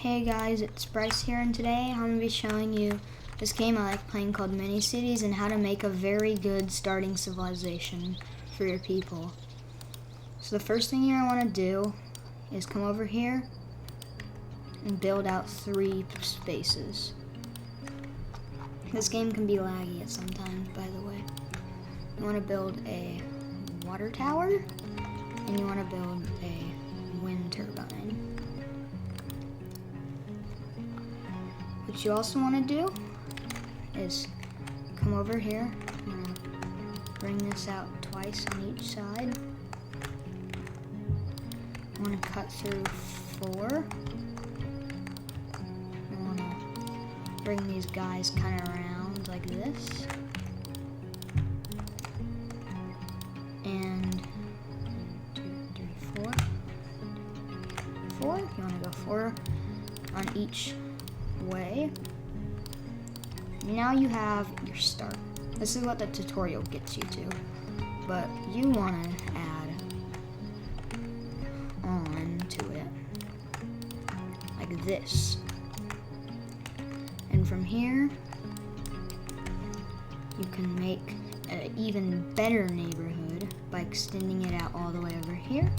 Hey guys, it's Bryce here, and today I'm going to be showing you this game I like playing called Mini Cities and how to make a very good starting civilization for your people. So the first thing you're going to want to do is come over here and build out 3 spaces. This game can be laggy at sometimes, by the way. You want to build a water tower and you want to build a wind turbine. What you also want to do is come over here and bring this out twice on each side. You want to cut through 4. You want to bring these guys kind of around like this. And 2, 3, 4. 4. You want to go 4 on each way. Now you have your start. This is what the tutorial gets you to, but you want to add on to it like this, and from here you can make an even better neighborhood by extending it out all the way over here.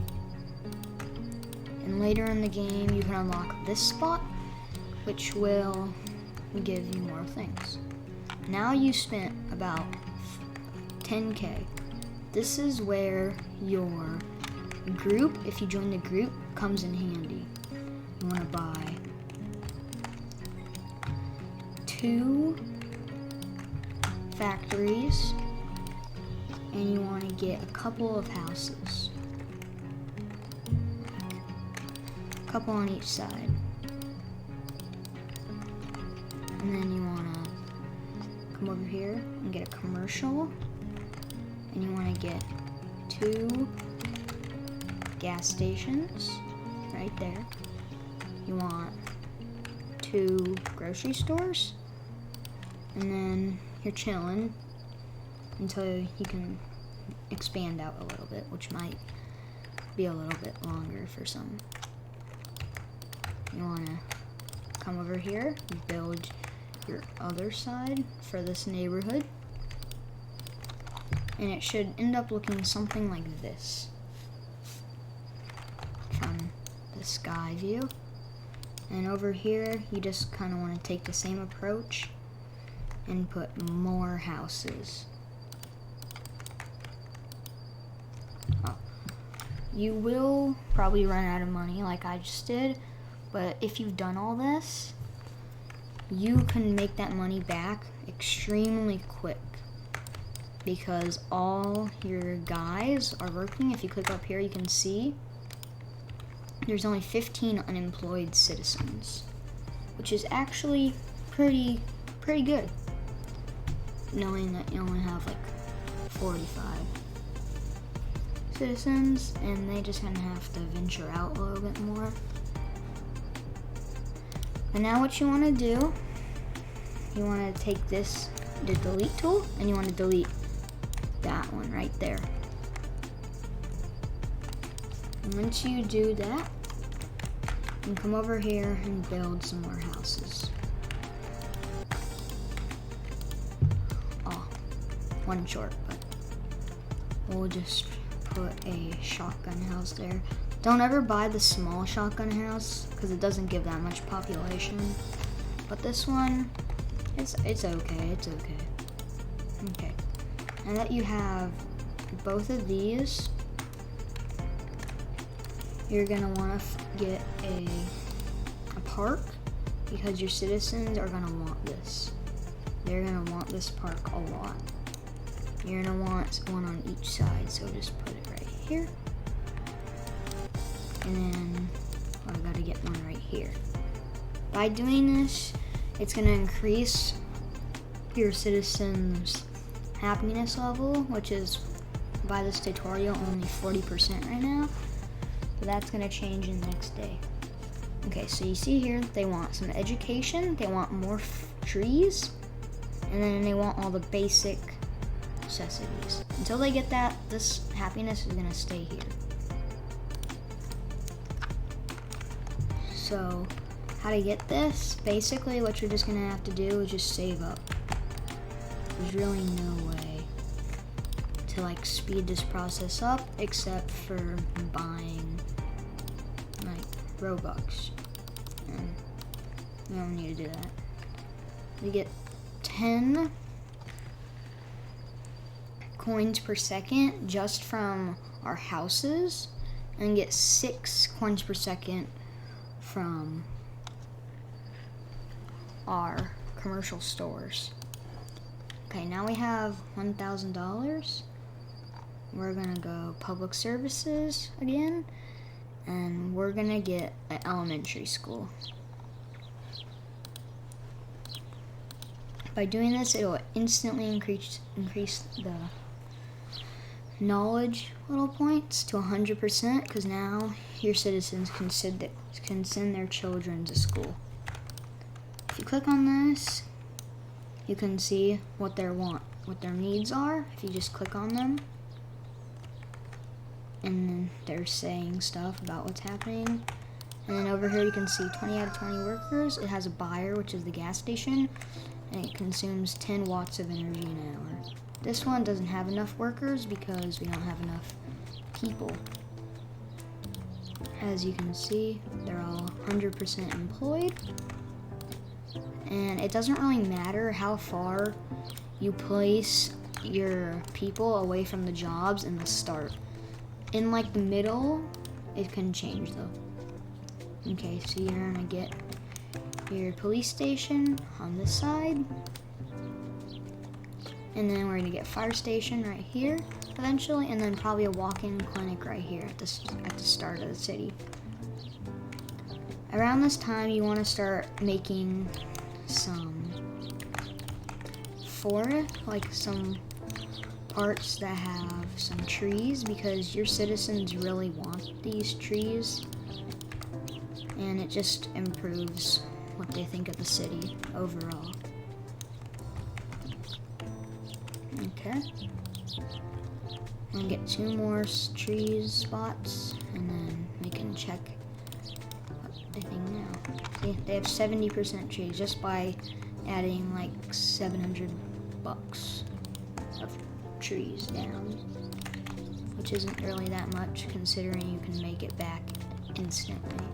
And later in the game you can unlock this spot, which will give you more things. Now you spent about 10k. This is where your group, if you join the group, comes in handy. You want to buy 2 factories and you want to get a couple of houses. A couple on each side. And then you want to come over here and get a commercial. And you want to get 2 gas stations right there. You want 2 grocery stores. And then you're chilling until you can expand out a little bit, which might be a little bit longer for some. You want to come over here and build your other side for this neighborhood, and it should end up looking something like this from the sky view. And over here you just kind of want to take the same approach and put more houses. You will probably run out of money like I just did, but if you've done all this, you can make that money back extremely quick because all your guys are working. If you click up here, you can see there's only 15 unemployed citizens, which is actually pretty good, knowing that you only have like 45 citizens, and they just kind of have to venture out a little bit more. And now what you want to do, you want to take the delete tool, and you want to delete that one right there. And once you do that, you can come over here and build some more houses. Oh, one short, but we'll just put a shotgun house there. Don't ever buy the small shotgun house because it doesn't give that much population. But this one, it's okay. Okay. Now that you have both of these, you're gonna want to get a park because your citizens are gonna want this. They're gonna want this park a lot. You're gonna want one on each side, so just put it right here. And then I gotta get one right here. By doing this, it's gonna increase your citizens' happiness level, which is by this tutorial only 40% right now. But that's gonna change in the next day. Okay, so you see here they want some education, they want more trees, and then they want all the basic necessities. Until they get that, this happiness is gonna stay here. So how to get this, basically what you're just gonna have to do is just save up. There's really no way to like speed this process up except for buying like Robux. And we don't need to do that. We get 10 coins per second just from our houses, and get 6 coins per second from our commercial stores. Okay, now we have $1,000. We're gonna go public services again, and we're gonna get an elementary school. By doing this, it will instantly increase the knowledge little points to 100%, because now your citizens can send their children to school. If you click on this, you can see what their needs are. If you just click on them, and then they're saying stuff about what's happening. And then over here you can see 20 out of 20 workers. It has a buyer, which is the gas station, and it consumes 10 watts of energy an hour. This one doesn't have enough workers because we don't have enough people. As you can see, they're all 100% employed. And it doesn't really matter how far you place your people away from the jobs in the start. In like the middle, it can change though. Okay, so you're gonna get your police station on this side. And then we're gonna get fire station right here eventually, and then probably a walk-in clinic right here at the start of the city. Around this time, you want to start making some some parts that have some trees, because your citizens really want these trees, and it just improves what they think of the city overall. Okay. I'm gonna get 2 more trees spots, and then we can check what they think now. See, they have 70% trees just by adding like $700 of trees down, which isn't really that much considering you can make it back instantly.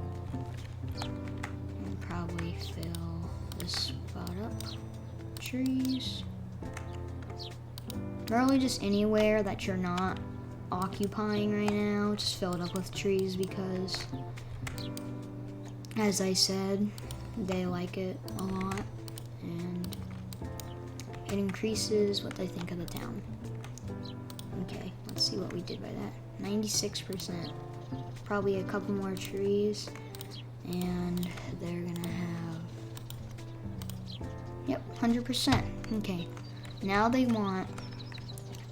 And probably fill this spot up. Trees. Really just anywhere that you're not occupying right now, just fill it up with trees, because as I said, they like it a lot, and it increases what they think of the town. Okay, let's see what we did by that. 96%. Probably a couple more trees, and they're gonna have, yep, 100%. Okay, now they want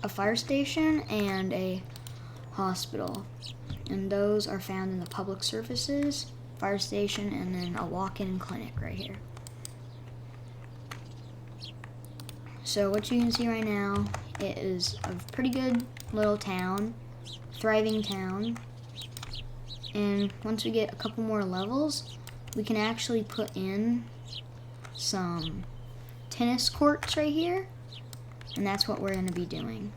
a fire station and a hospital, and those are found in the public services, fire station, and then a walk-in clinic right here. So what you can see right now, it is a pretty good little town, thriving town, and once we get a couple more levels, we can actually put in some tennis courts right here. And that's what we're going to be doing.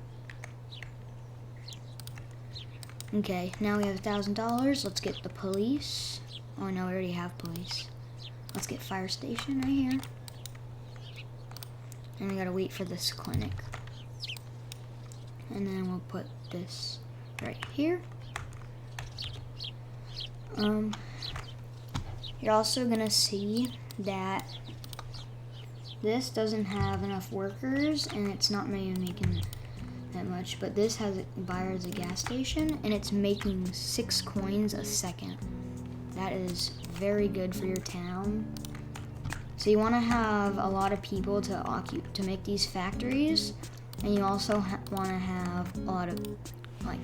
Okay, now we have $1,000. Let's get the police. Oh no, we already have police. Let's get fire station right here. And we gotta wait for this clinic. And then we'll put this right here. You're also gonna see that this doesn't have enough workers, and it's not maybe making that much, but this has a buyer as a gas station, and it's making 6 coins a second. That is very good for your town. So you want to have a lot of people to make these factories, and you also want to have a lot of like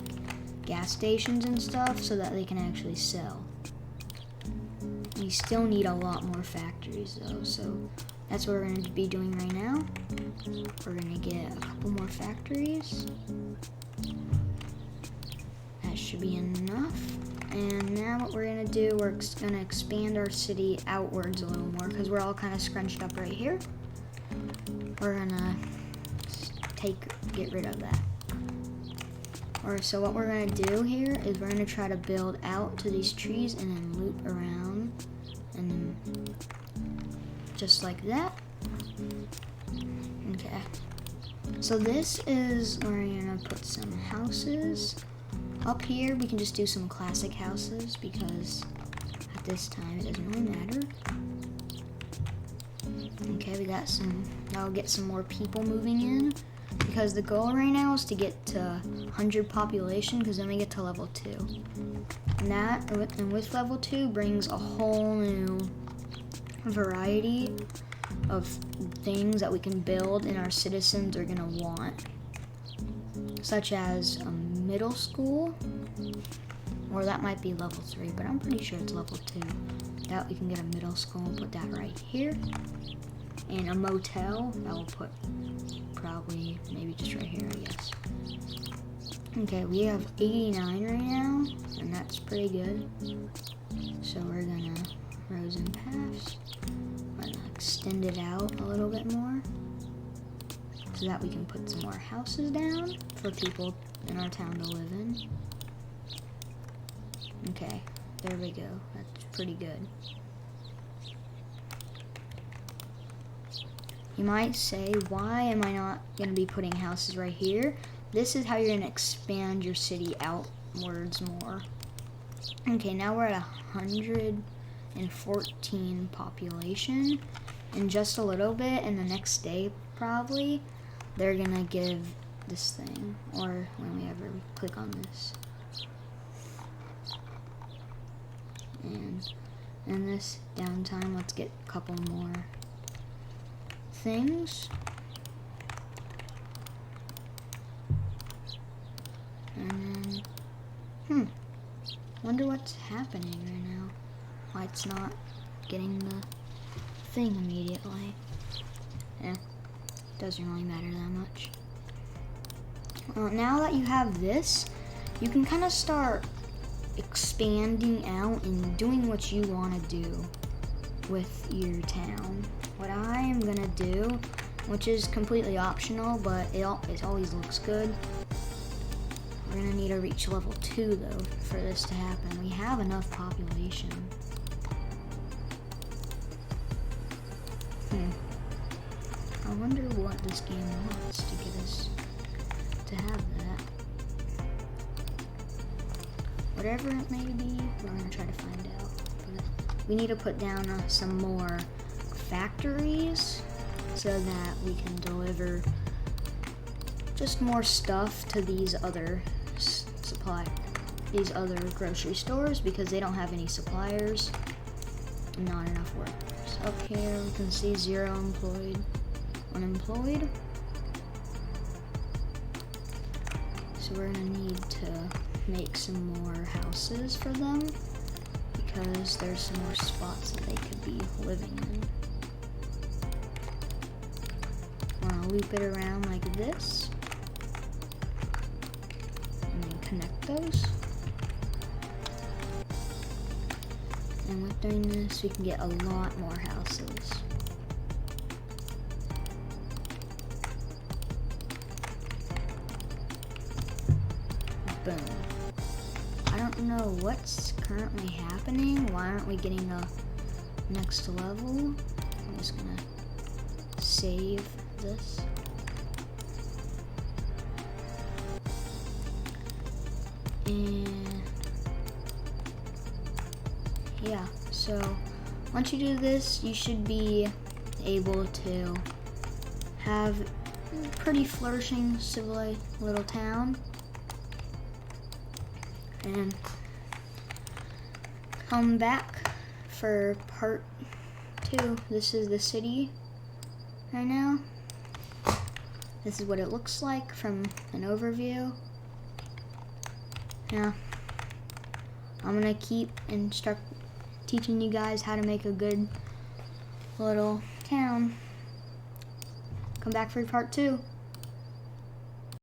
gas stations and stuff so that they can actually sell. You still need a lot more factories though, so that's what we're going to be doing right now. We're going to get a couple more factories. That should be enough. And now what we're gonna do, we're gonna expand our city outwards a little more because we're all kind of scrunched up right here. We're gonna get rid of that. So what we're gonna do here is we're gonna try to build out to these trees and then loop around and then just like that. Okay. So this is where we're gonna put some houses. Up here we can just do some classic houses because at this time it doesn't really matter. Okay, we got some, now we'll get some more people moving in because the goal right now is to get to 100 population because then we get to level 2. And with level 2 brings a whole new variety of things that we can build and our citizens are gonna want, such as a middle school, or that might be level 3, but I'm pretty sure it's level 2. That we can get a middle school and put that right here, and a motel that will put probably maybe just right here, I guess. Okay, we have 89 right now, and that's pretty good. So we're gonna rows and paths. We're gonna extend it out a little bit more so that we can put some more houses down for people in our town to live in. Okay, there we go. That's pretty good. You might say, why am I not going to be putting houses right here? This is how you're going to expand your city outwards more. Okay, now we're at 114 population. In just a little bit, and the next day probably, they're going to give this thing, or when we ever click on this. And in this downtime, let's get a couple more things. And then, wonder what's happening right now. Why it's not getting the thing immediately. Yeah, doesn't really matter that much. Well, now that you have this, you can kind of start expanding out and doing what you want to do with your town. What I am gonna do, which is completely optional, but it always looks good. We're gonna need to reach level 2 though for this to happen. We have enough population. I wonder what this game wants to get us to have that. Whatever it may be, we're gonna try to find out. But we need to put down some more factories so that we can deliver just more stuff to these other grocery stores because they don't have any suppliers, not enough workers. Up here we can see 0 unemployed. So we're gonna need to make some more houses for them because there's some more spots that they could be living in. We're gonna loop it around like this and then connect those. And with doing this, we can get a lot more houses. Boom. I don't know what's currently happening. Why aren't we getting the next level? I'm just gonna save this. And yeah, so once you do this, you should be able to have a pretty flourishing civilized little town. And come back for part 2. This is the city right now. This is what it looks like from an overview. Yeah, I'm gonna keep teaching you guys how to make a good little town. Come back for part 2.